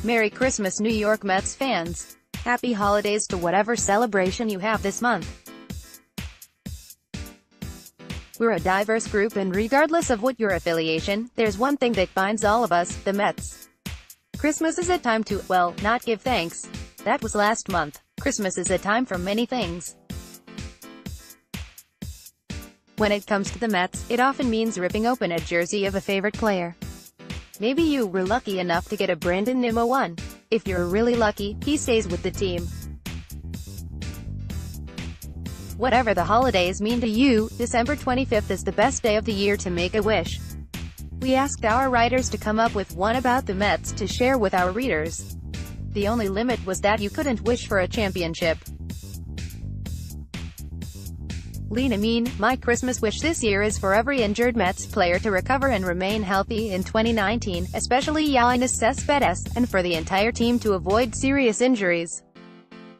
Merry Christmas, New York Mets fans. Happy holidays to whatever celebration you have this month. We're a diverse group, and regardless of what your affiliation, there's one thing that binds all of us, the Mets. Christmas is a time to, well, not give thanks. That was last month. Christmas is a time for many things. When it comes to the Mets, it often means ripping open a jersey of a favorite player. Maybe you were lucky enough to get a Brandon Nimmo one. If you're really lucky, he stays with the team. Whatever the holidays mean to you, December 25th is the best day of the year to make a wish. We asked our writers to come up with one about the Mets to share with our readers. The only limit was that you couldn't wish for a championship. Lena Mean, my Christmas wish this year is for every injured Mets player to recover and remain healthy in 2019, especially Yoenis Cespedes, and for the entire team to avoid serious injuries.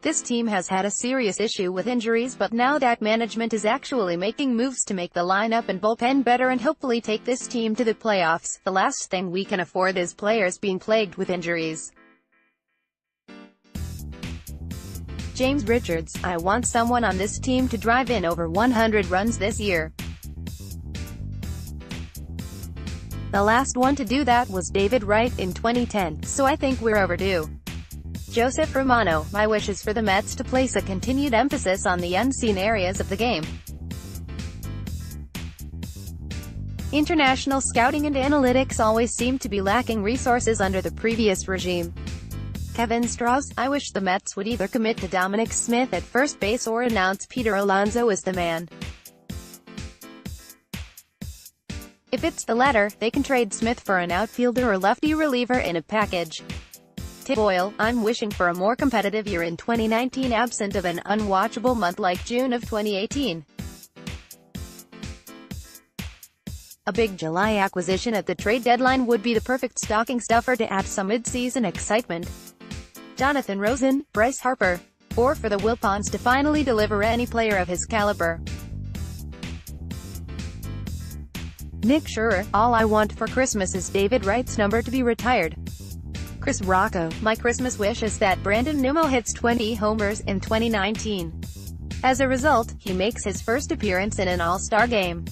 This team has had a serious issue with injuries, but now that management is actually making moves to make the lineup and bullpen better and hopefully take this team to the playoffs, the last thing we can afford is players being plagued with injuries. James Richards, I want someone on this team to drive in over 100 runs this year. The last one to do that was David Wright in 2010, so I think we're overdue. Joseph Romano, my wish is for the Mets to place a continued emphasis on the unseen areas of the game. International scouting and analytics always seemed to be lacking resources under the previous regime. Kevin Strauss, I wish the Mets would either commit to Dominic Smith at first base or announce Peter Alonso as the man. If it's the latter, they can trade Smith for an outfielder or lefty reliever in a package. Tim Boyle, I'm wishing for a more competitive year in 2019 absent of an unwatchable month like June of 2018. A big July acquisition at the trade deadline would be the perfect stocking stuffer to add some mid-season excitement. Jonathan Rosen, Bryce Harper, or for the Wilpons to finally deliver any player of his caliber. Nick Schurer, all I want for Christmas is David Wright's number to be retired. Chris Rocco, my Christmas wish is that Brandon Nimmo hits 20 homers in 2019. As a result, he makes his first appearance in an All-Star game.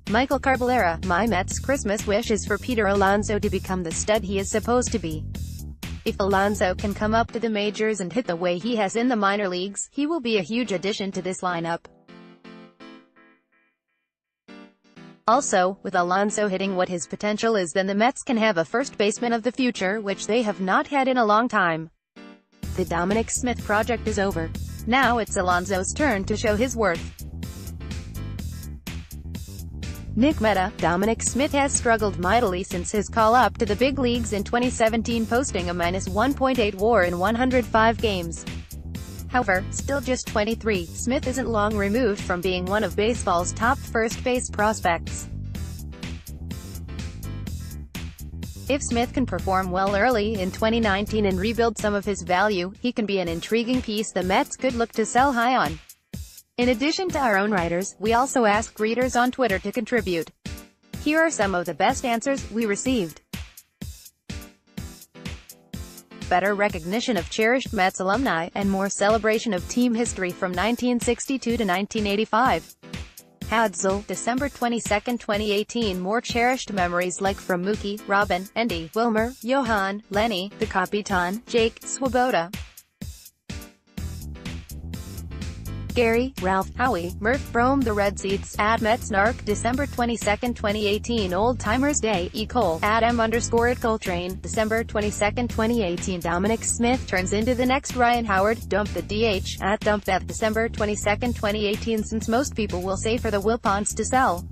Michael Carbolera, my Mets Christmas wish is for Peter Alonso to become the stud he is supposed to be. If Alonso can come up to the majors and hit the way he has in the minor leagues, he will be a huge addition to this lineup. Also, with Alonso hitting what his potential is, then the Mets can have a first baseman of the future, which they have not had in a long time. The Dominic Smith project is over. Now it's Alonso's turn to show his worth. Nick Mehta, Dominic Smith has struggled mightily since his call-up to the big leagues in 2017, posting a -1.8 WAR in 105 games. However, still just 23, Smith isn't long removed from being one of baseball's top first base prospects. If Smith can perform well early in 2019 and rebuild some of his value, he can be an intriguing piece the Mets could look to sell high on. In addition to our own writers, we also asked readers on Twitter to contribute. Here are some of the best answers we received. Better recognition of cherished Mets alumni, and more celebration of team history from 1962 to 1985. Hadsel, December 22, 2018. More cherished memories like from Mookie, Robin, Andy, Wilmer, Johan, Lenny, the Capitan, Jake, Swoboda, Gary, Ralph, Howie, Murph, Brome, the Red Seats, @Metsnark, December 22, 2018. Old Timers Day, E. Cole, @M_Coltrane, December 22, 2018. Dominic Smith turns into the next Ryan Howard, dump the DH, @DumpBeth, December 22, 2018. Since most people will say for the Wilpons to sell,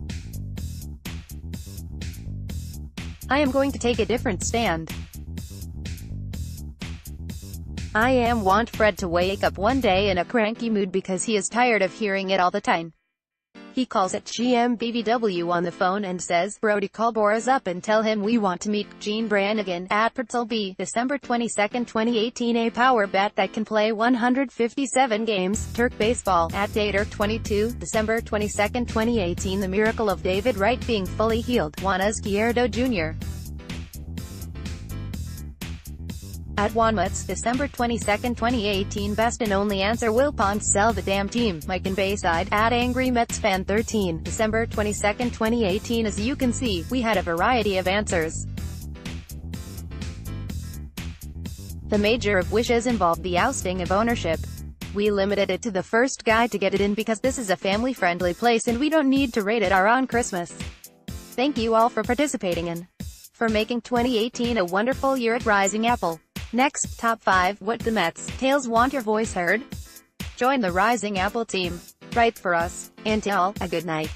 I am going to take a different stand. I want Fred to wake up one day in a cranky mood because he is tired of hearing it all the time. He calls at GMBVW on the phone and says, Brody, call Boris up and tell him we want to meet Gene Brannigan, @PertzLB, December 22, 2018. A power bat that can play 157 games, Turk Baseball, @Dater22, December 22, 2018. The miracle of David Wright being fully healed, Juan Izquierdo Jr. At Wanmutz, December 22, 2018. Best and only answer: Will Ponce sell the damn team? Mike in Bayside, at Angry Mets Fan 13, December 22, 2018. As you can see, we had a variety of answers. The major of wishes involved the ousting of ownership. We limited it to the first guy to get it in because this is a family-friendly place and we don't need to rate it R on Christmas. Thank you all for participating and for making 2018 a wonderful year at Rising Apple. Next, Top 5, What the Mets Tails Want Your Voice Heard? Join the Rising Apple team. Write for us. Until, a good night.